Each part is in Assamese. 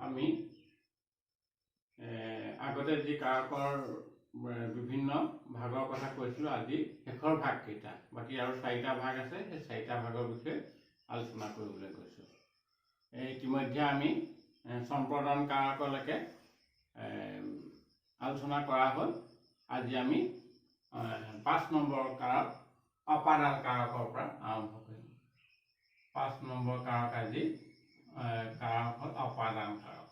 আমি আগতে যি কাৰকৰ বিভিন্ন ভাগৰ কথা কৈছিলোঁ, আজি শেষৰ ভাগ কেইটা, বাকী আৰু 4টা ভাগ আছে। সেই 4টা ভাগৰ বিষয়ে আলোচনা কৰিবলৈ গৈছোঁ। ইতিমধ্যে আমি সম্প্ৰদান কাৰকলৈকে আলোচনা কৰা হ'ল। আজি আমি 5 নম্বৰ কাৰক অপাদান কাৰকৰ পৰা আৰম্ভ কৰিম। 5 নম্বৰ কাৰক আজি কাৰক হ'ল অপাদান কাৰক।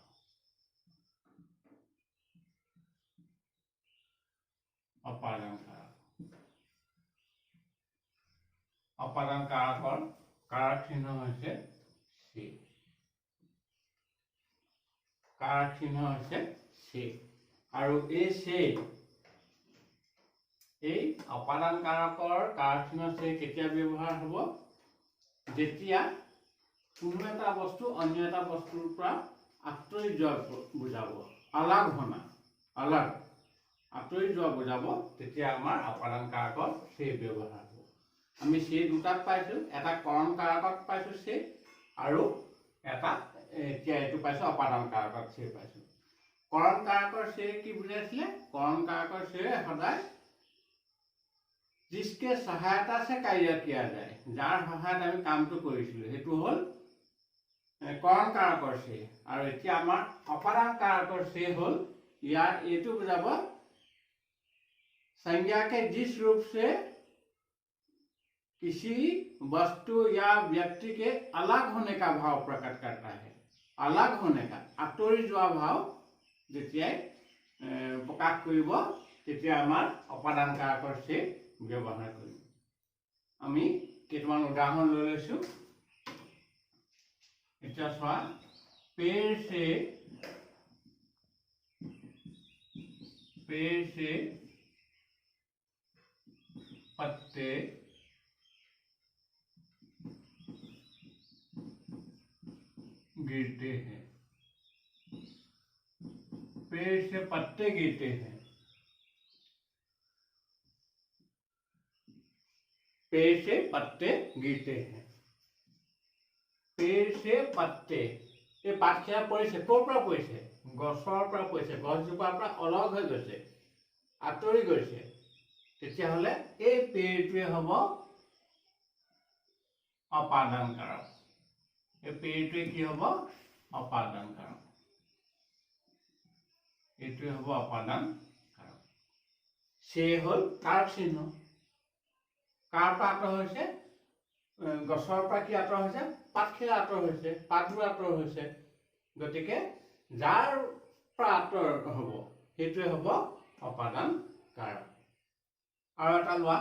অপাদান কাৰক। অপাদান কাৰকৰ কাৰক চিহ্ন হৈছে C। কাৰক চিহ্ন হৈছে C। আৰু এই অপাদান কাৰকৰ কাৰক চিহ্ন C কেতিয়া ব্যৱহাৰ হ'ব? যেতিয়া কোনো এটা বস্তু অন্য এটা বস্তুৰ পৰা আঁতৰি যোৱা বুজাব, আলাগ হোৱা, আলাগ আঁতৰি যোৱা বুজাব, তেতিয়া আমাৰ অপাদান কাৰকৰ C ব্যৱহাৰ হ'ব। আমি C দুটাত পাইছোঁ, এটা কৰণ কাৰকত পাইছোঁ C, আৰু এটা এতিয়া এইটো পাইছোঁ অপাদান কাৰকত C পাইছোঁ। কৰণ কাৰকৰ C কি বুজাইছিলে? কৰণ কাৰকৰ C সদায় जिसके सहायता से कार्य किया जाए, जार सहायत আমি কামটো কৰিছিলোঁ, সেইটো হ'ল কৰণ কাৰকৰ C। আৰু এতিয়া আমাৰ অপাদান কাৰকৰ C হ'ল ইয়াৰ এইটো বুজাব संज्ञा के जिस रूप से किसी वस्तु या व्यक्ति के अलग होने का भाव प्रकट करता है। अलग होने का आतरी जोৱা भाव जेतियाই प्रकाश কৰিব, তেতিয়া আমাৰ অপাদান কাৰকৰ C ব্যৱহাৰ কৰিম। আমি কেইটামান উদাহৰণ লৈ লৈছোঁ। এতিয়া চোৱা, पेड़ से पत्ते गिरते हैं। पेड़ से पत्ते गिरते हैं। पेड़ से पत्ते गिरते हैं। पेड़ से पत्ते, এই পাতখিলা পৰিছে, ক'ৰ পৰা পৰিছে? গছৰ পৰা পৰিছে। গছজোপাৰ পৰা অলগ হৈ গৈছে, আঁতৰি গৈছে। তেতিয়াহ'লে এই পেড়টোৱে হ'ব অপাদান কাৰক। এই পেড়টোৱে কি হ'ব? অপাদান কাৰক। এইটোৱে হ'ব অপাদান কাৰক। C হ'ল কাৰক চিহ্ন। কাৰ পৰা আঁতৰ হৈছে? গছৰ পৰা কি আঁতৰ হৈছে? পাতখিলা আঁতৰ হৈছে, পাতবোৰ আঁতৰ হৈছে। গতিকে যাৰ পৰা আঁতৰ হ'ব সেইটোৱে হ'ব অপাদান কাৰক। আৰু এটা লোৱা,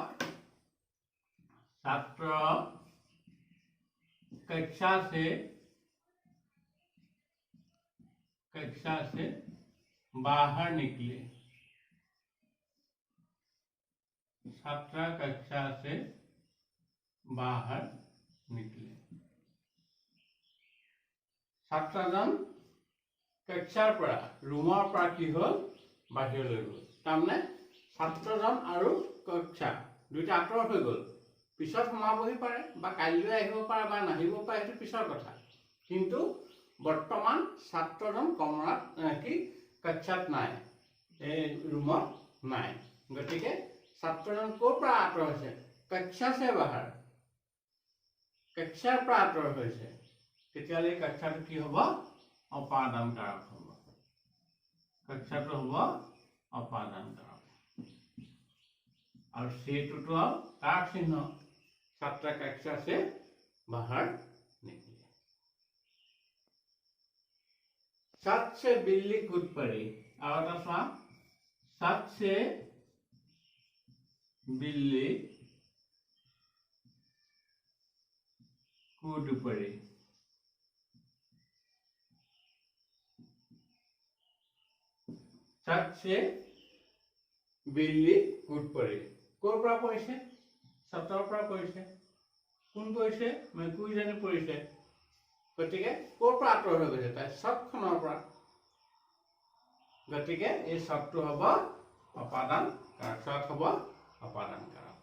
ছাত্ৰ कक्षा से बाहर निकले। छात्र कक्षा से बाहर निकले। छात्रজন कक्षार পৰা, ৰুমৰ পৰা কি হ'ল? বাহিৰলৈ গ'ল। তাৰমানে ছাত্ৰজন আৰু কক্ষা দুইটা আঁতৰ হৈ গ'ল। পিছত সোমাবহি পাৰে, বা কাইলৈ আহিব পাৰে, বা নাহিব পাৰে, সেইটো পিছৰ কথা। কিন্তু বৰ্তমান ছাত্ৰজন কক্ষাত নাই, এই ৰুমত নাই। গতিকে ছাত্ৰজন ক'ৰ পৰা আঁতৰ হৈছে? কক্ষা से बाहर, কক্ষাৰ পৰা আঁতৰ হৈছে। তেতিয়াহ'লে এই কক্ষাটো কি হ'ব? অপাদান কাৰক হ'ব। কক্ষাটো হ'ব অপাদান কাৰক। और C-টোতো कारक चिन्ह। छात्र कक्षा से बाहर निकले। छत से बिल्ली कूद पड़ी। और छत से बिल्ली कूद पड़ी। छत से बिल्ली कूद पड़ी। ক'ৰ পৰা পৰিছে? ছাত্ৰৰ পৰা পৰিছে। কোন পৰিছে? মেকুৰীজনী পৰিছে। গতিকে ক'ৰ পৰা আঁতৰ হৈ গৈছে? তাই ছতখনৰ পৰা। গতিকে এই ছতটো হ'ব অপাদান কাৰক। ছত হ'ব অপাদান কাৰক।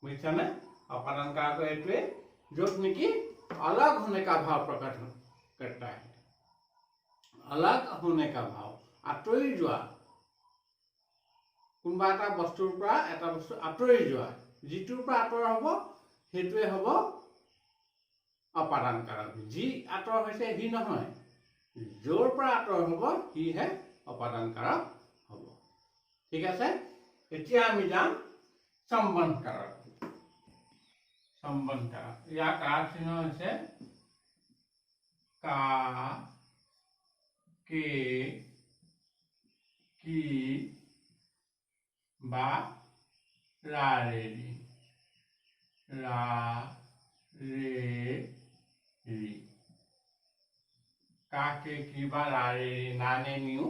বুজিছানে? অপাদান কাৰক এইটোৱে য'ত নেকি अलग होने का भाव प्रकट करता है। अलग होने का भाव, आतৰি যোৱা, কোনোবা এটা বস্তুৰ পৰা এটা বস্তু আতৰি যোৱা, যিটোৰ পৰা আঁতৰ হ'ব সেইটোৱে হ'ব অপাদান কাৰক। যি আঁতৰ হৈছে সি নহয়, য'ৰ পৰা আঁতৰ হ'ব সিহে অপাদান কাৰক হ'ব। ঠিক আছে, এতিয়া আমি যাম সম্বন্ধ কাৰক। সম্বন্ধ কাৰক, ইয়াৰ কাৰক চিহ্ন হৈছে কা, কে, কি বা ৰা ৰে ৰি, ৰা ৰে ৰি, কা কে কি বা ৰা ৰে ৰি, না নে নিউ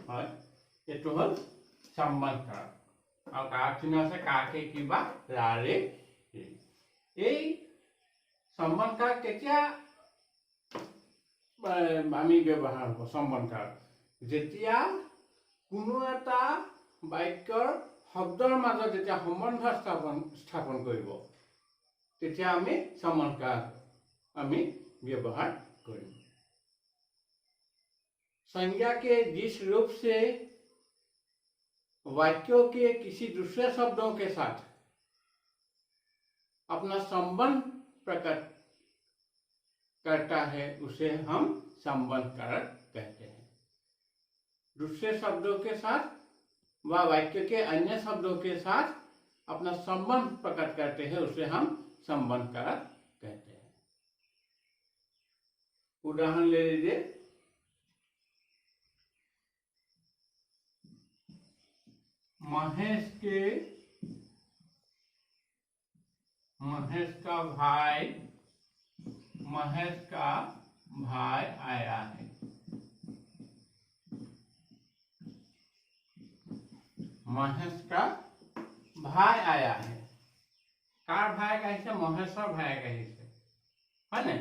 হয়, এইটো হ'ল সম্বন্ধ কাৰক। আৰু কাৰক চিহ্ন আছে কা কে কি বা ৰা ৰে ৰি। এই সম্বন্ধ কাৰক কেতিয়া আমি ব্যৱহাৰ হ'ব? সম্বন্ধ কাৰক যেতিয়া কোনো এটা বাক্যৰ শব্দৰ মাজত যেতিয়া সম্বন্ধ স্থাপন কৰিব তেতিয়া আমি সম্বন্ধ কাৰক আমি व्यवहार करें। संज्ञा के जिस रूप से वाक्यों के किसी दूसरे शब्दों के साथ अपना संबंध प्रकट करता है उसे हम संबंध कारक कहते हैं। दूसरे शब्दों के साथ व वाक्य के अन्य शब्दों के साथ अपना संबंध प्रकट करते हैं उसे हम संबंध कारक कहते हैं। उदाहरण ले लीजिए, महेश का भाई आया है। महेश का भाई आया है, कार भाई कहिसे? महेशर भाई कहिसे, है ना?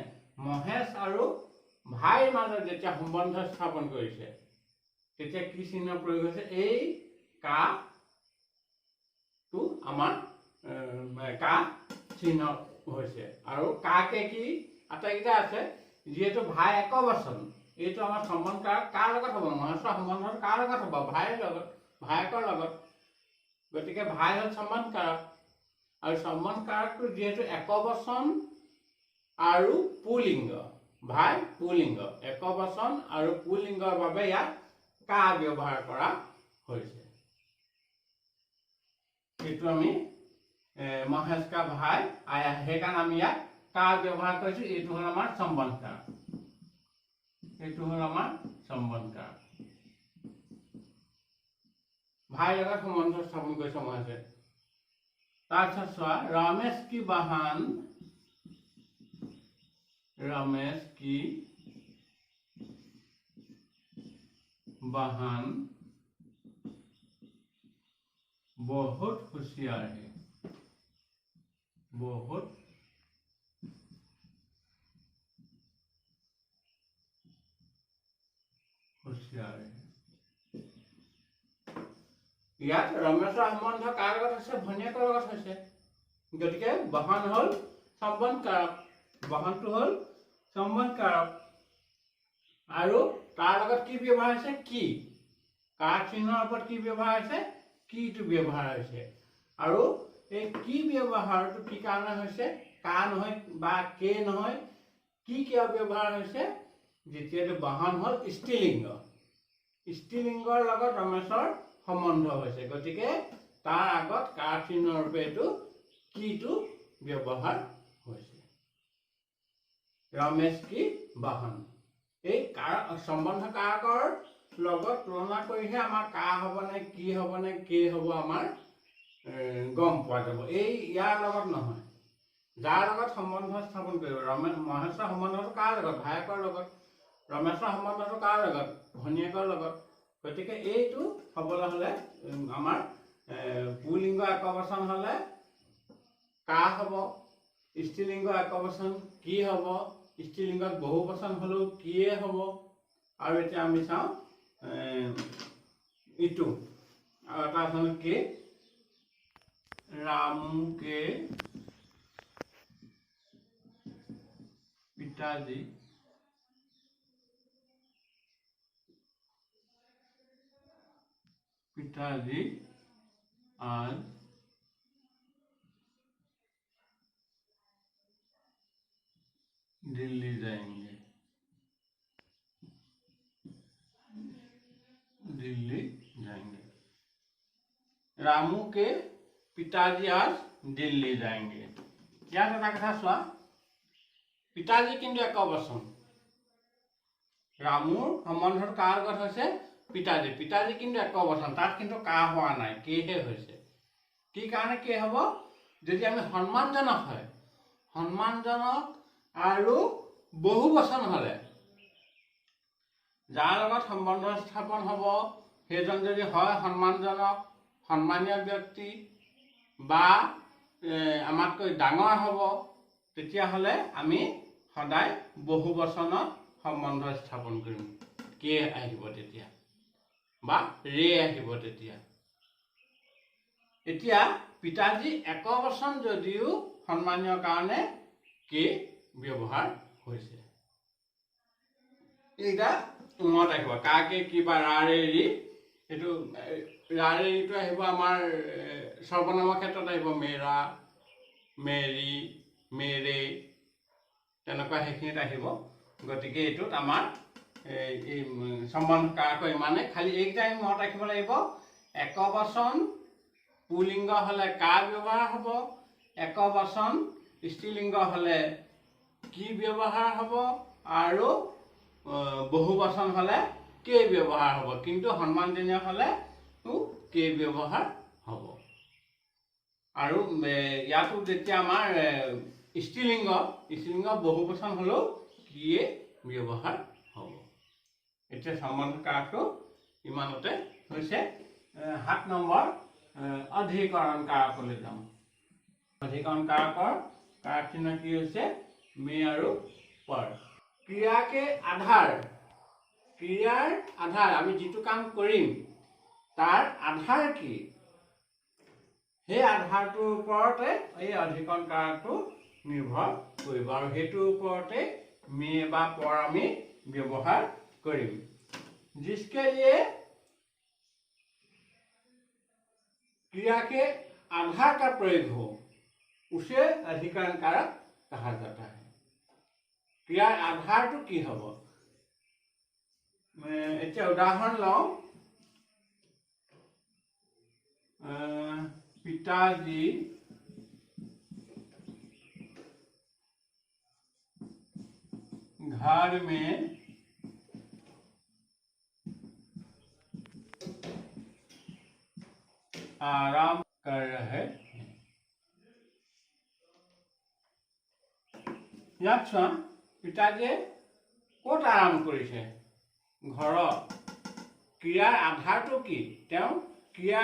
महेश और भाई মাজত যেতিয়া সম্বন্ধ স্থাপন কৰিছে তেতিয়া কি চিহ্ন প্ৰয়োগ হৈছে? এই কা তো আমাৰ কা চিহ্ন হৈছে। আৰু কাকে কি আটাইকেইটা আছে, যিহেতু ভাই একবচন, এইটো আমাৰ সম্বন্ধ কাৰক কাৰ লগত হ'ব? মহেশৰ সম্বন্ধ কাৰ লগত হ'ব? ভাইৰ লগত, ভায়েকৰ লগত। গতিকে ভাই হ'ল সম্বন্ধ কাৰক। আৰু সম্বন্ধ কাৰকটো যিহেতু একবচন আৰু পুলিংগ, ভাই পুলিংগ, একবচন আৰু পুলিংগৰ বাবে ইয়াত কা ব্যৱহাৰ কৰা হৈছে। এইটো আমি মহেশ का भाई आया সেইকাৰণে আমি ইয়াত কা ব্যৱহাৰ কৰিছো। এইটো হ'ল আমাৰ সম্বন্ধ কাৰক, এইটো হ'ল আমাৰ সম্বন্ধ কাৰক। ভাইৰ লগত সম্বন্ধ স্থাপন কৰিছে মহেশে। তাৰপিছত চোৱা, रमेश की बहन बहुत होशियार है, बहुत होशियार है। ইয়াত ৰমেশৰ সম্বন্ধ কাৰ লগত আছে? ভনীয়েকৰ লগত হৈছে। গতিকে বহন হ'ল সম্বন্ধ কাৰক, বহনটো হ'ল সম্বন্ধ কাৰক। আৰু তাৰ লগত কি ব্যৱহাৰ হৈছে? কি, কাৰ চিহ্নৰ ওপৰত কি ব্যৱহাৰ হৈছে? কিটো ব্যৱহাৰ হৈছে। আৰু এই কি ব্যৱহাৰটো কি কাৰণে হৈছে? কা নহয় বা কে নহয়, কি কিয় ব্যৱহাৰ হৈছে? যেতিয়া বহন হ'ল স্ত্ৰীলিংগ, স্ত্ৰীলিংগৰ লগত ৰমেশৰ সম্বন্ধ হৈছে, গতিকে তাৰ আগত কাৰ চিহ্নৰ ৰূপে এইটো কিটো ব্যৱহাৰ হৈছে। रमेश की बहन, এই সম্বন্ধ কাৰকৰ লগত তুলনা কৰিহে আমাৰ কা হ'ব নে কি হ'ব নে কে হ'ব আমাৰ গম পোৱা যাব। এই ইয়াৰ লগত নহয়, যাৰ লগত সম্বন্ধ স্থাপন কৰিব। মহেশৰ সম্বন্ধটো কাৰ লগত? ভায়েকৰ লগত। ৰমেশৰ সম্বন্ধটো কাৰ লগত? ভনীয়েকৰ লগত। গতিকে এইটো হ'বলৈ হ'লে আমাৰ পুলিংগ একবচন হ'লে কা হ'ব, স্ত্ৰীলিংগ একবচন কি হ'ব, স্ত্ৰীলিংগত বহুবচন হ'লেও কিয়ে হ'ব। আৰু এতিয়া আমি চাওঁ ইটো আৰু এটা আছে কে, रामू के पिताजी पिताजी आज दिल्ली जाएंगे। दिल्ली जाएंगे। रामू के पिताजी आज दिल्ली जाएंगे। याद এটা কথা চোৱা, পিতাজী কিন্তু একবচন। ৰামুৰ সম্বন্ধত কাৰ লগত হৈছে পিতাজী। পিতাজী কিন্তু একবচন, তাত কিন্তু কা হোৱা নাই, কেহে হৈছে। কি কাৰণে কি হ'ব? যদি আমি সন্মানজনক হয়, সন্মানজনক আৰু বহু বচন হ'লে যাৰ লগত সম্বন্ধ স্থাপন হ'ব সেইজন যদি হয় সন্মানজনক, সন্মানীয় ব্যক্তি বা আমাতকৈ ডাঙৰ হ'ব, তেতিয়াহ'লে আমি সদায় বহু বচনত সম্বন্ধ স্থাপন কৰিম। কে আহিব তেতিয়া বা ৰে আহিব তেতিয়া। এতিয়া পিতাজী একবচন যদিও সন্মানীয় কাৰণে কে ব্যৱহাৰ হৈছে। এইটা মনত ৰাখিব। কাকে কি বা ৰা ৰে ৰি, এইটো ৰা ৰে ৰিটো আহিব আমাৰ সৰ্বনামৰ ক্ষেত্ৰত আহিব মেৰা, মেৰি, মেৰে, তেনেকুৱা সেইখিনিত আহিব। গতিকে এইটোত আমাৰ এই সম্বন্ধ কাৰক ইমানে। খালি এইকেইটা আমি মনত ৰাখিব লাগিব। একবচন পুলিংগ হ'লে কা ব্যৱহাৰ হ'ব, একবচন স্ত্ৰীলিংগ হ'লে কি ব্যৱহাৰ হ'ব, আৰু বহু বচন হ'লে কে ব্যৱহাৰ হ'ব। কিন্তু সন্মানজনীয় হ'লে কে ব্যৱহাৰ হ'ব। আৰু ইয়াতো যেতিয়া আমাৰ স্ত্ৰীলিংগ বহু বচন হ'লেও কিয়ে ব্যৱহাৰ হ'ব। এতিয়া সম্বন্ধ কাৰকটো ইমানতে হৈছে। 7 নম্বৰ অধিকৰণ কাৰকলৈ যাওঁ। অধিকৰণ কাৰকৰ কাৰক চিহ্ন কি হৈছে? মে আৰু পৰ। ক্ৰিয়াকে আধাৰ, ক্ৰিয়াৰ আধাৰ, আমি যিটো কাম কৰিম তাৰ আধাৰ কি, সেই আধাৰটোৰ ওপৰতে এই অধিকৰণ কাৰকটো নিৰ্ভৰ কৰিব, আৰু সেইটোৰ ওপৰতে মে বা পৰ আমি ব্যৱহাৰ কৰিম। जिसके लिए क्रिया के आधार का प्रयोग हो उसे अधिकरण कारक कहा जाता है। क्रिया आधार तो की हब, मैं उदाहरण लওঁ। पिताजी घर में आराम कर रहे हैं। याद चोৱা, पिताजीয়ে ক'ত আৰাম কৰিছে? ঘৰত। ক্ৰিয়াৰ আধাৰটো কি? তেওঁ ক্ৰিয়া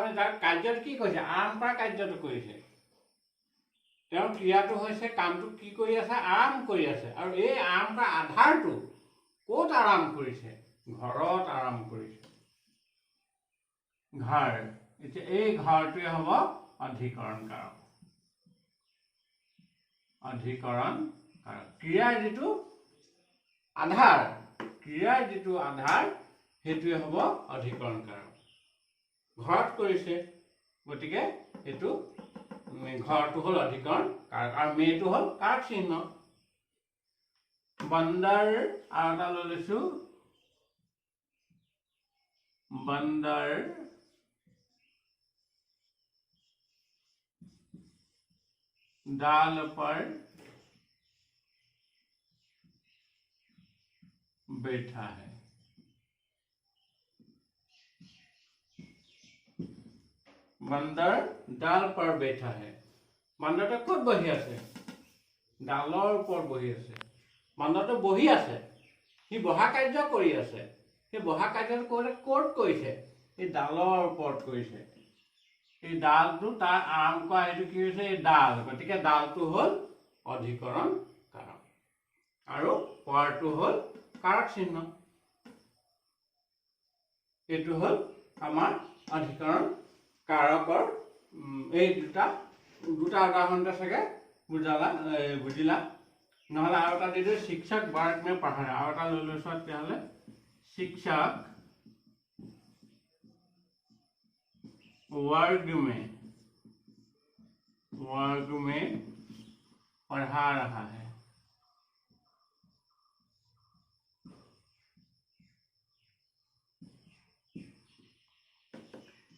মানে তাৰ কাৰ্যত কি কৰিছে? আৰাম কৰা কাৰ্যটো কৰিছে। তেওঁ ক্ৰিয়াটো হৈছে কামটো কি কৰি আছে? আৰাম কৰি আছে। আৰু এই আৰাম কৰা আধাৰটো ক'ত আৰাম কৰিছে? ঘৰত আৰাম কৰিছে। ঘৰ। এতিয়া এই ঘৰটোৱে হ'ব অধিকৰণ কাৰক। অধিকৰণ কাৰক ক্ৰিয়াৰ যিটো আধাৰ, ক্ৰিয়াৰ যিটো আধাৰ সেইটোৱে হ'ব অধিকৰণ কাৰক। ঘৰত কৰিছে, গতিকে এইটো ঘৰটো হ'ল অধিকৰণ কাৰক, আৰু মেটো হ'ল কাৰক চিহ্ন। বন্দৰ আৰু এটা লৈ লৈছো। बंदर डाल पर बैठा है। बंदर डाल पर बैठा है। बंदरটা ক'ত বহি আছে? ডালৰ ওপৰত বহি আছে। বান্দৰটো বহি আছে, সি বহা কাৰ্য কৰি আছে। সেই বহা কাৰ্যটো ক'ত কৰিছে? এই ডালৰ ওপৰত কৰিছে। এই ডালটো তাৰ আৰাম কৰা এইটো কি হৈছে? এই ডাল। গতিকে ডালটো হ'ল অধিকৰণ কাৰক, আৰু পৰটো হ'ল কাৰক চিহ্ন। এইটো হ'ল আমাৰ অধিকৰণ কাৰকৰ এই দুটা উদাহৰণতে চাগে বুজিলা। নহ'লে আৰু এটা দিছোঁ শিক্ষক वर्ग में पढ़ाया। আৰু এটা লৈ লৈছোঁ তেতিয়াহ'লে शिक्षक वर्ग में पढ़ा रहा है।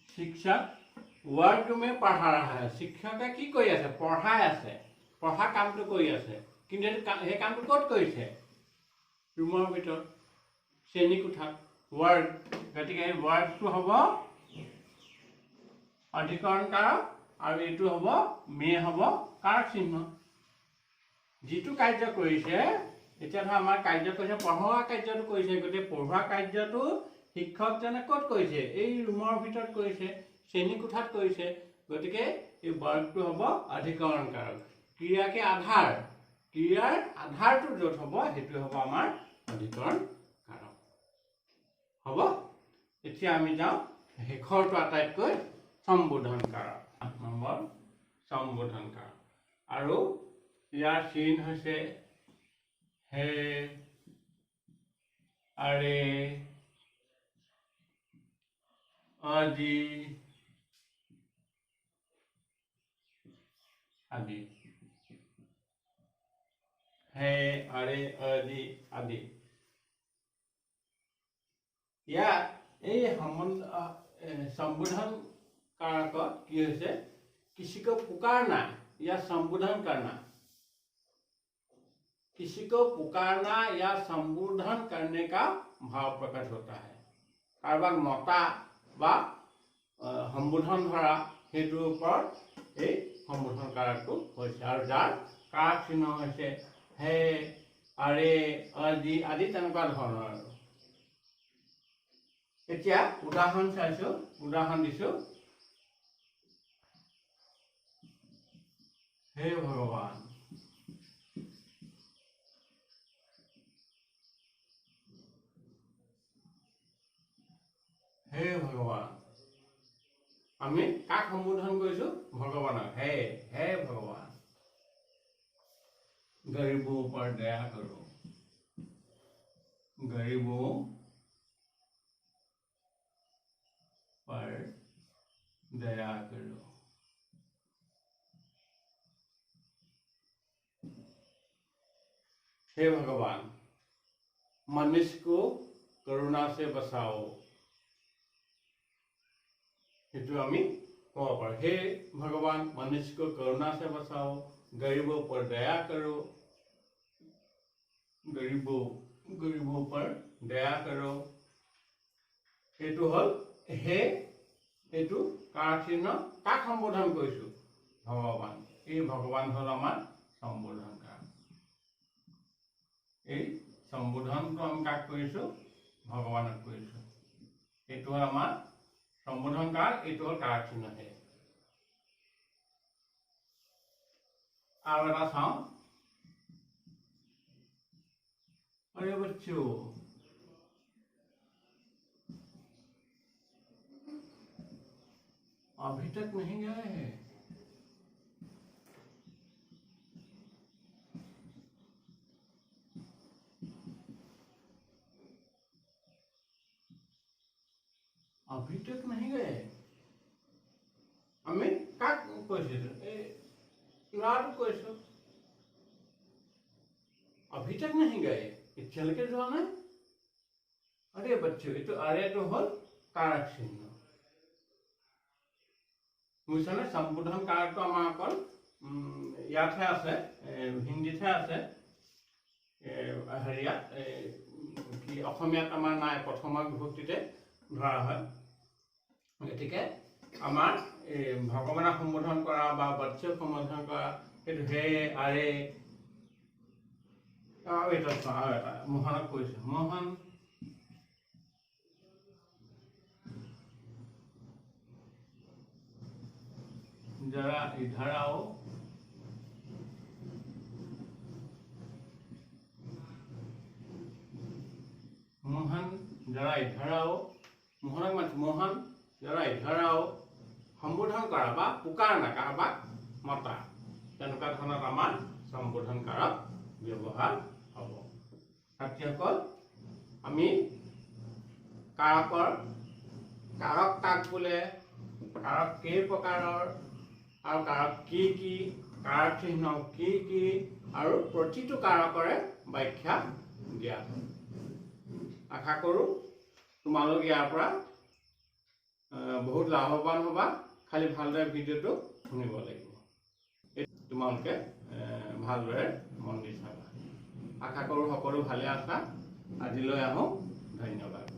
शिक्षक वर्ग में पढ़ा रहा है। शिक्षके কি কৰি আছে? পঢ়াই আছে। পঢ়া কামটো কৰি আছে। কিন্তু সেই কামটো ক'ত কৰিছে? ৰুমৰ ভিতৰত, শ্ৰেণী কোঠাত। वर्ग, গতিকে এই वर्गটো হ'ব অধিকৰণ কাৰক আৰু এইটো হ'ব মে হ'ব কাৰক চিহ্ন। যিটো কাৰ্য কৰিছে, এতিয়া ধৰ আমাৰ কাৰ্য কৰিছে পঢ়োৱা কাৰ্যটো কৰিছে, গতিকে পঢ়োৱা কাৰ্যটো শিক্ষকজনে ক'ত কৰিছে? এই ৰুমৰ ভিতৰত কৰিছে, শ্ৰেণী কোঠাত কৰিছে। গতিকে এই वर्गটো হ'ব অধিকৰণ কাৰক। ক্ৰিয়াকে আধাৰ, ক্ৰিয়াৰ আধাৰটো য'ত হ'ব সেইটো হ'ব আমাৰ অধিকৰণ কাৰক। হ'ব? এতিয়া আমি যাওঁ শেষৰটো আটাইতকৈ সম্বোধন কাৰক। 8 নম্বৰ সম্বোধন কাৰক। আৰু ইয়াৰ চিন হৈছে হে, আৰে, আজি আদি। হে, আৰে, আজি আদি। ইয়াত এই संबोधन कारक की होइसे? किसी को पुकारना या संबोधन करना। किसी को पुकारना या संबोधन करने का भाव प्रकट होता है। कारोबाक मता बा संबोधन धरा हेतुर ओपर এই संबोधन कारकটো হৈছে আৰু যাৰ কাৰক চিহ্ন হৈছে হে, আৰে, আজি আদি তেনেকুৱা ধৰণৰ। এতিয়া উদাহৰণ চাইছো, উদাহৰণ দিছো। हे भगवान, हे भगवान। আমি কাক সম্বোধন কৰিছো? ভগৱানক। हे, हे भगवान, गरीबों पर दया करो, गरीबों पर दया करो। हे भगवान, मनुष्य को करुणा से बचाओ। हेतु आमी कब पारो। हे भगवान, मनुष्य को करुणा से बचाओ, गरीबों पर दया करो, गरीबों पर दया करो। हेतु हल हे, हेतु कारक चिन्ह। काक संबोधन करिছো? भगवान। এই भगवान हल आमार संबोधन कारक। এই संबोधनটো আমি কাক কৰিছো? ভগৱানক কৰিছো। এইটো হল আমাৰ संबोधन कारक, এইটো হল कारक चिन्ह है। আৰু এটা চাওঁ। अरे बच्चों, अभी तक नहीं गए हैं? अभी तक नहीं गए? আমি কাক কৈছিলো? এই ল'ৰাটো কৈছো। अभी तक नहीं गए, এতিয়ালৈকে যোৱা নাই। अरे बच्चों, এইটো আৰেটো হল कारक চিহ্ন। বুজিছানে? संबोधन कारकটো আমাৰ অকল ইয়াতহে আছে, হিন্দীতহে আছে। হেৰিয়াত কি অসমীয়াত আমাৰ নাই, প্ৰথম বিভক্তিতে ধৰা হয়। গতিকে আমাৰ ভগৱানক সম্বোধন কৰা বা বৎসক সম্বোধন কৰা সেইটো হে, আৰে। এটা মোহনক কৈছো। মোহন, जरा इधर आओ। मोहन, जरा इधर आओ। मोहनक मात, मोहन जरा इधर आओ। সম্বোধন কৰা বা পুকাৰনা কাৰোবাক মতা, তেনেকুৱা ধৰণৰ আমাৰ সম্বোধন কাৰক ব্যৱহাৰ হ'ব। ছাত্ৰীসকল, আমি কাৰকৰ কাৰক কাক বোলে, কাৰক কেই প্ৰকাৰৰ আৰু কাৰক কি কি, কাৰক চিহ্ন কি কি, আৰু প্ৰতিটো কাৰকৰে ব্যাখ্যা দিয়া হয়। আশা কৰোঁ তোমালোক ইয়াৰ পৰা বহুত লাভৱান হ'বা। খালি ভালদৰে ভিডিঅ'টো শুনিব লাগিব। তোমালোকে ভালদৰে মন দি চাবা। আশা কৰোঁ সকলো ভালে আছা। আজিলৈ আহোঁ। ধন্যবাদ।